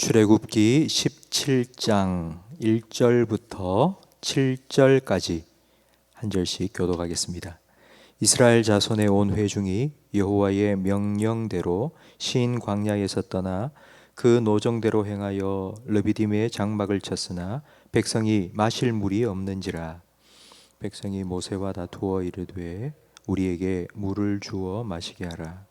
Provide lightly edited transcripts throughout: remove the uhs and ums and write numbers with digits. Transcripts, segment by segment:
출애굽기 17장 1절부터 7절까지 한 절씩 교독하겠습니다. 이스라엘 자손의 온 회중이 여호와의 명령대로 신 광야에서 떠나 그 노정대로 행하여 르비딤에 장막을 쳤으나 백성이 마실 물이 없는지라. 백성이 모세와 다투어 이르되 우리에게 물을 주어 마시게 하라.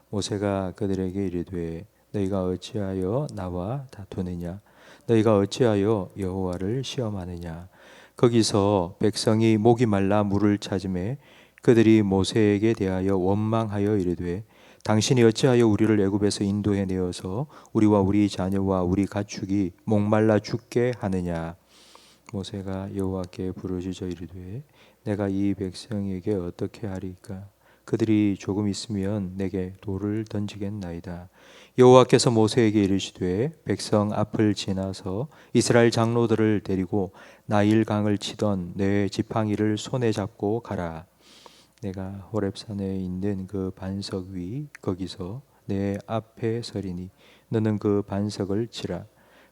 모세가 그들에게 이르되 너희가 어찌하여 나와 다투느냐? 너희가 어찌하여 여호와를 시험하느냐? 거기서 백성이 목이 말라 물을 찾음에 그들이 모세에게 대하여 원망하여 이르되 당신이 어찌하여 우리를 애굽에서 인도해 내어서 우리와 우리 자녀와 우리 가축이 목말라 죽게 하느냐? 모세가 여호와께 부르짖어 이르되 내가 이 백성에게 어떻게 하리까? 그들이 조금 있으면 내게 돌을 던지겠나이다. 여호와께서 모세에게 이르시되 백성 앞을 지나서 이스라엘 장로들을 데리고 나일 강을 치던 내 지팡이를 손에 잡고 가라. 내가 호렙산에 있는 그 반석 위 거기서 내 앞에 서리니 너는 그 반석을 치라.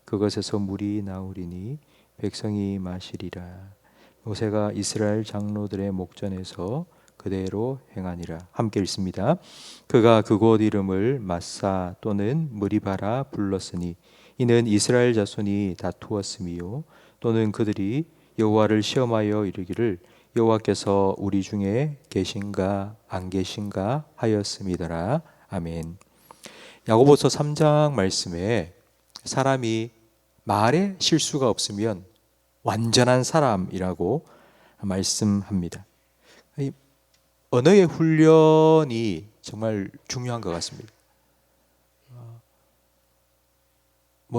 그것에서 물이 나오리니 백성이 마시리라. 모세가 이스라엘 장로들의 목전에서 그대로 행하니라. 함께 읽습니다. 그가 그곳 이름을 마사 또는 무리바라 불렀으니 이는 이스라엘 자손이 다투었음이요 또는 그들이 여호와를 시험하여 이르기를 여호와께서 우리 중에 계신가 안 계신가 하였음이더라. 아멘. 야고보서 3장 말씀에 사람이 말에 실수가 없으면 완전한 사람이라고 말씀합니다. 언어의 훈련이 정말 중요한 것 같습니다.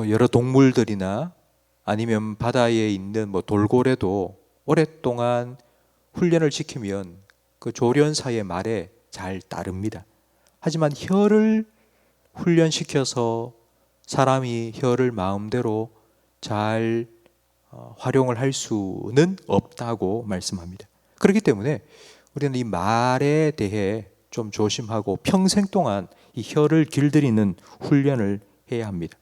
여러 동물들이나 아니면 바다에 있는 돌고래도 오랫동안 훈련을 지키면 그 조련사의 말에 잘 따릅니다. 하지만 혀를 훈련시켜서 사람이 혀를 마음대로 잘 활용을 할 수는 없다고 말씀합니다. 그렇기 때문에 우리는 이 말에 대해 좀 조심하고 평생 동안 이 혀를 길들이는 훈련을 해야 합니다.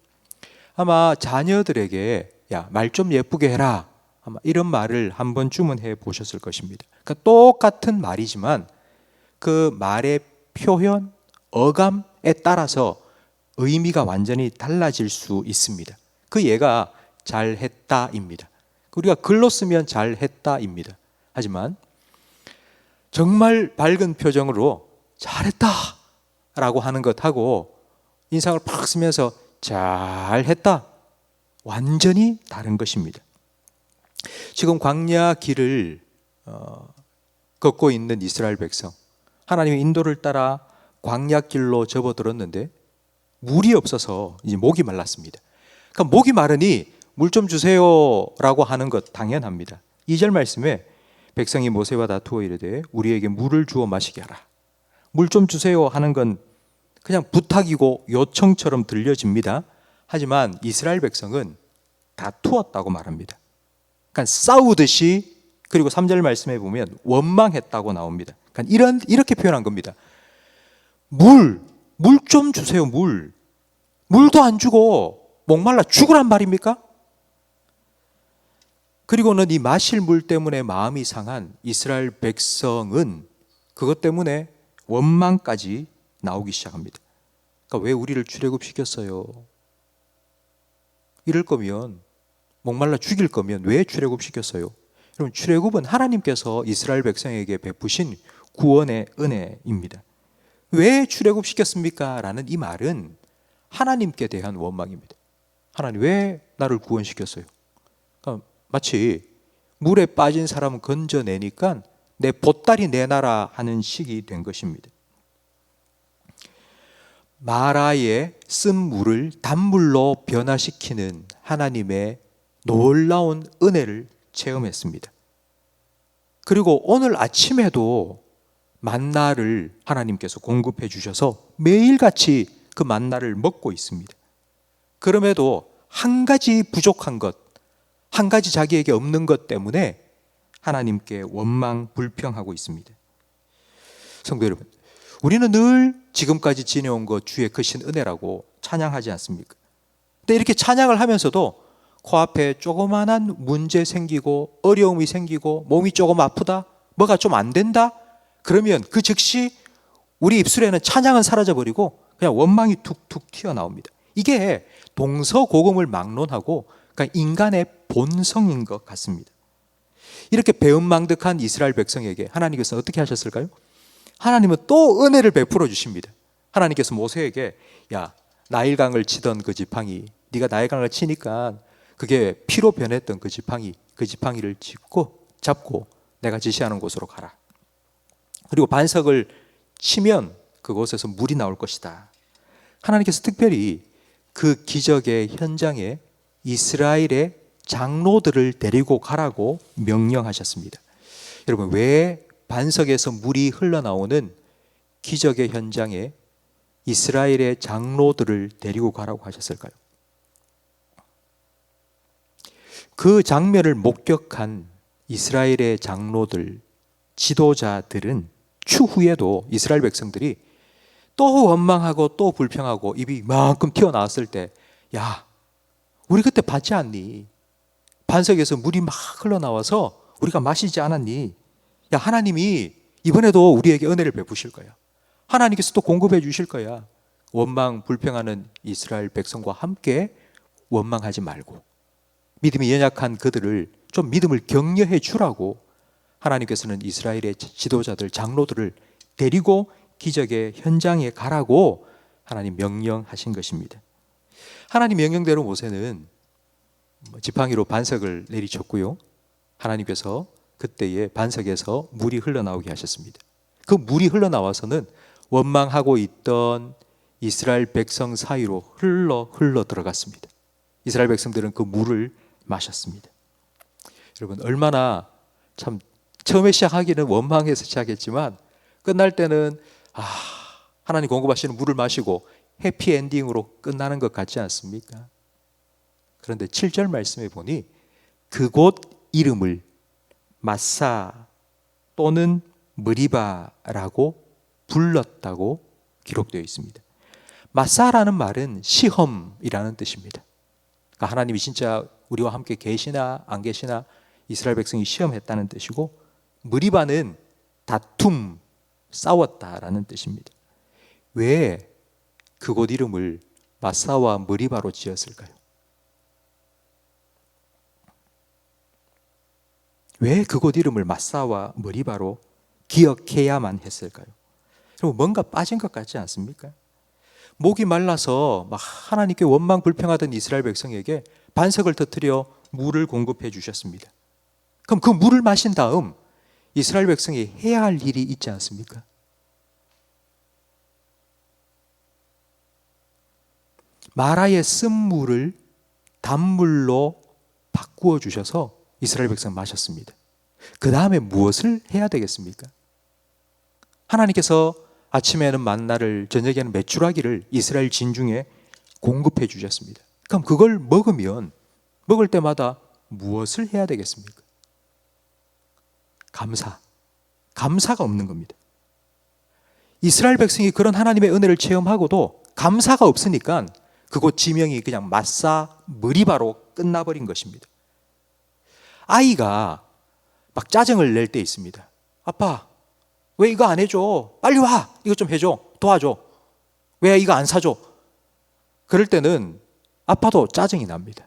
아마 자녀들에게 야, 말 좀 예쁘게 해라. 아마 이런 말을 한 번쯤은 해 보셨을 것입니다. 그러니까 똑같은 말이지만 그 말의 표현, 어감에 따라서 의미가 완전히 달라질 수 있습니다. 그 예가 잘했다입니다. 우리가 글로 쓰면 잘했다입니다. 하지만 정말 밝은 표정으로 잘했다 라고 하는 것하고 인상을 팍 쓰면서 잘했다 완전히 다른 것입니다. 지금 광야 길을 걷고 있는 이스라엘 백성, 하나님의 인도를 따라 광야 길로 접어들었는데 물이 없어서 이제 목이 말랐습니다. 그러니까 목이 마르니 물 좀 주세요 라고 하는 것 당연합니다. 2절 말씀에 백성이 모세와 다투어 이르되 우리에게 물을 주어 마시게 하라. 물 좀 주세요 하는 건 그냥 부탁이고 요청처럼 들려집니다. 하지만 이스라엘 백성은 다투었다고 말합니다. 그러니까 싸우듯이, 그리고 3절 말씀에 보면 원망했다고 나옵니다. 그러니까 이렇게 표현한 겁니다. 물 좀 주세요. 물도 안 주고 목말라 죽으란 말입니까? 그리고는 이 마실 물 때문에 마음이 상한 이스라엘 백성은 그것 때문에 원망까지 나오기 시작합니다. 그러니까 왜 우리를 출애굽시켰어요? 이럴 거면, 목말라 죽일 거면 왜 출애굽시켰어요? 여러분, 출애굽은 하나님께서 이스라엘 백성에게 베푸신 구원의 은혜입니다. 왜 출애굽시켰습니까? 라는 이 말은 하나님께 대한 원망입니다. 하나님 왜 나를 구원시켰어요? 그러니까 마치 물에 빠진 사람을 건져내니까 내 보따리 내놔라 하는 식이 된 것입니다. 마라에 쓴 물을 단물로 변화시키는 하나님의 놀라운 은혜를 체험했습니다. 그리고 오늘 아침에도 만나를 하나님께서 공급해 주셔서 매일같이 그 만나를 먹고 있습니다. 그럼에도 한 가지 부족한 것, 한 가지 자기에게 없는 것 때문에 하나님께 원망, 불평하고 있습니다. 성도 여러분, 우리는 늘 지금까지 지내온 것 주의 크신 은혜라고 찬양하지 않습니까? 그때 이렇게 찬양을 하면서도 코앞에 조그만한 문제 생기고 어려움이 생기고 몸이 조금 아프다, 뭐가 좀 안 된다, 그러면 그 즉시 우리 입술에는 찬양은 사라져버리고 그냥 원망이 툭툭 튀어나옵니다. 이게 동서고금을 막론하고 그러니까 인간의 본성인 것 같습니다. 이렇게 배은망덕한 이스라엘 백성에게 하나님께서 어떻게 하셨을까요? 하나님은 또 은혜를 베풀어 주십니다. 하나님께서 모세에게 야, 나일강을 치던 그 지팡이, 네가 나일강을 치니까 그게 피로 변했던 그 지팡이를 잡고 내가 지시하는 곳으로 가라. 그리고 반석을 치면 그곳에서 물이 나올 것이다. 하나님께서 특별히 그 기적의 현장에 이스라엘의 장로들을 데리고 가라고 명령하셨습니다. 여러분, 왜 반석에서 물이 흘러나오는 기적의 현장에 이스라엘의 장로들을 데리고 가라고 하셨을까요? 그 장면을 목격한 이스라엘의 장로들, 지도자들은 추후에도 이스라엘 백성들이 또 원망하고 또 불평하고 입이 이만큼 튀어나왔을 때, 야, 우리 그때 봤지 않니? 반석에서 물이 막 흘러나와서 우리가 마시지 않았니? 야, 하나님이 이번에도 우리에게 은혜를 베푸실 거야. 하나님께서 또 공급해 주실 거야. 원망 불평하는 이스라엘 백성과 함께 원망하지 말고 믿음이 연약한 그들을 좀 믿음을 격려해 주라고 하나님께서는 이스라엘의 지도자들, 장로들을 데리고 기적의 현장에 가라고 하나님 명령하신 것입니다. 하나님 명령대로 모세는 지팡이로 반석을 내리쳤고요. 하나님께서 그때에 반석에서 물이 흘러나오게 하셨습니다. 그 물이 흘러나와서는 원망하고 있던 이스라엘 백성 사이로 흘러 들어갔습니다. 이스라엘 백성들은 그 물을 마셨습니다. 여러분, 얼마나 참 처음에 시작하기는 원망해서 시작했지만 끝날 때는 하나님 공급하시는 물을 마시고 해피엔딩으로 끝나는 것 같지 않습니까? 그런데 7절 말씀에 보니 그곳 이름을 마사 또는 무리바라고 불렀다고 기록되어 있습니다. 마사라는 말은 시험이라는 뜻입니다. 그러니까 하나님이 진짜 우리와 함께 계시나 안 계시나 이스라엘 백성이 시험했다는 뜻이고, 무리바는 다툼, 싸웠다라는 뜻입니다. 왜 그곳 이름을 마사와 무리바로 지었을까요? 왜 그곳 이름을 마사와 무리바로 기억해야만 했을까요? 뭔가 빠진 것 같지 않습니까? 목이 말라서 막 하나님께 원망 불평하던 이스라엘 백성에게 반석을 터뜨려 물을 공급해 주셨습니다. 그럼 그 물을 마신 다음 이스라엘 백성이 해야 할 일이 있지 않습니까? 마라의 쓴물을 단물로 바꾸어 주셔서 이스라엘 백성 마셨습니다. 그 다음에 무엇을 해야 되겠습니까? 하나님께서 아침에는 만나를, 저녁에는 메추라기를 이스라엘 진중에 공급해 주셨습니다. 그럼 그걸 먹을 때마다 무엇을 해야 되겠습니까? 감사가 없는 겁니다. 이스라엘 백성이 그런 하나님의 은혜를 체험하고도 감사가 없으니까 그곳 지명이 그냥 마사 무리바로 끝나버린 것입니다. 아이가 막 짜증을 낼 때 있습니다. 아빠, 왜 이거 안 해줘? 빨리 와! 이거 좀 해줘. 도와줘. 왜 이거 안 사줘? 그럴 때는 아빠도 짜증이 납니다.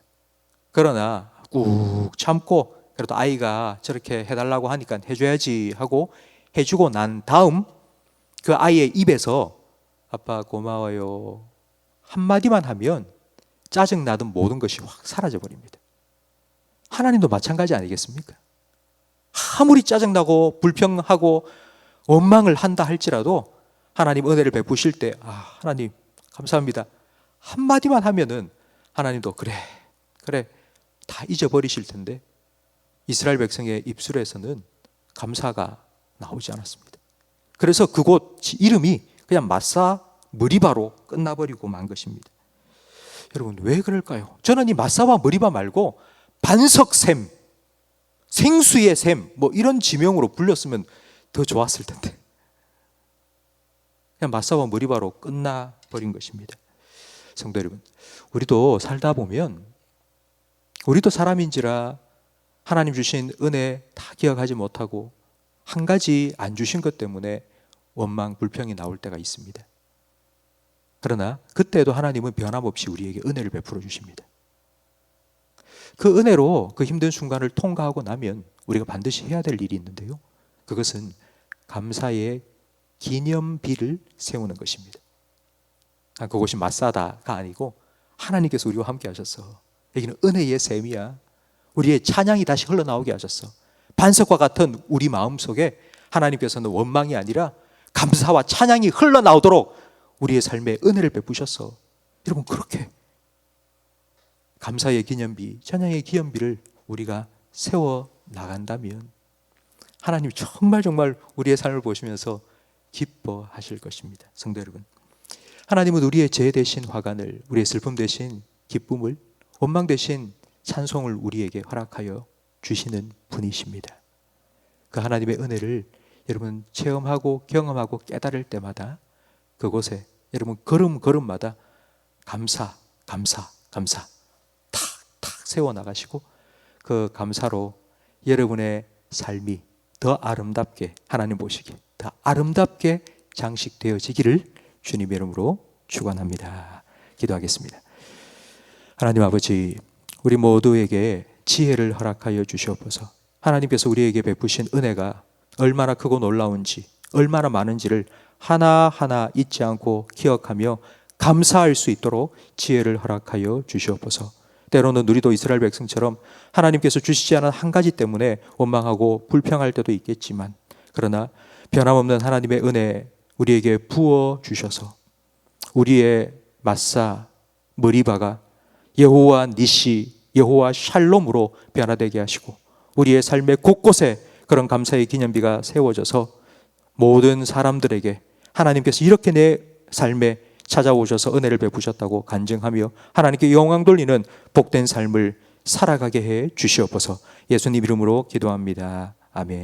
그러나 꾹 참고 그래도 아이가 저렇게 해달라고 하니까 해줘야지 하고 해주고 난 다음 그 아이의 입에서 아빠 고마워요 한마디만 하면 짜증나던 모든 것이 확 사라져버립니다. 하나님도 마찬가지 아니겠습니까? 아무리 짜증나고 불평하고 원망을 한다 할지라도 하나님 은혜를 베푸실 때 하나님 감사합니다 한마디만 하면은 하나님도 그래 다 잊어버리실 텐데 이스라엘 백성의 입술에서는 감사가 나오지 않았습니다. 그래서 그곳 이름이 그냥 마사 무리바로 끝나버리고 만 것입니다. 여러분, 왜 그럴까요? 저는 이 마사와 무리바 말고 반석샘, 생수의 샘 이런 지명으로 불렸으면 더 좋았을 텐데 그냥 마사와 무리바로 끝나버린 것입니다. 성도 여러분, 우리도 살다 보면 우리도 사람인지라 하나님 주신 은혜 다 기억하지 못하고 한 가지 안 주신 것 때문에 원망, 불평이 나올 때가 있습니다. 그러나 그때도 하나님은 변함없이 우리에게 은혜를 베풀어 주십니다. 그 은혜로 그 힘든 순간을 통과하고 나면 우리가 반드시 해야 될 일이 있는데요, 그것은 감사의 기념비를 세우는 것입니다. 그것이 마사다가 아니고 하나님께서 우리와 함께 하셔서, 여기는 은혜의 샘이야, 우리의 찬양이 다시 흘러나오게 하셨어. 반석과 같은 우리 마음속에 하나님께서는 원망이 아니라 감사와 찬양이 흘러나오도록 우리의 삶에 은혜를 베푸셨어. 여러분, 그렇게 감사의 기념비, 찬양의 기념비를 우리가 세워 나간다면 하나님 정말 우리의 삶을 보시면서 기뻐하실 것입니다. 성도 여러분, 하나님은 우리의 죄 대신 화관을, 우리의 슬픔 대신 기쁨을, 원망 대신 찬송을 우리에게 허락하여 주시는 분이십니다. 그 하나님의 은혜를 여러분 체험하고 경험하고 깨달을 때마다 그곳에 여러분 걸음마다 감사 탁탁 세워나가시고, 그 감사로 여러분의 삶이 더 아름답게, 하나님 보시기에 더 아름답게 장식되어지기를 주님의 이름으로 축원합니다. 기도하겠습니다. 하나님 아버지, 우리 모두에게 지혜를 허락하여 주시옵소서. 하나님께서 우리에게 베푸신 은혜가 얼마나 크고 놀라운지, 얼마나 많은지를 하나하나 잊지 않고 기억하며 감사할 수 있도록 지혜를 허락하여 주시옵소서. 때로는 우리도 이스라엘 백성처럼 하나님께서 주시지 않은 한 가지 때문에 원망하고 불평할 때도 있겠지만, 그러나 변함없는 하나님의 은혜 우리에게 부어 주셔서 우리의 마사 머리바가 여호와 니시, 여호와 샬롬으로 변화되게 하시고, 우리의 삶의 곳곳에 그런 감사의 기념비가 세워져서 모든 사람들에게 하나님께서 이렇게 내 삶에 찾아오셔서 은혜를 베푸셨다고 간증하며 하나님께 영광 돌리는 복된 삶을 살아가게 해 주시옵소서. 예수님 이름으로 기도합니다. 아멘.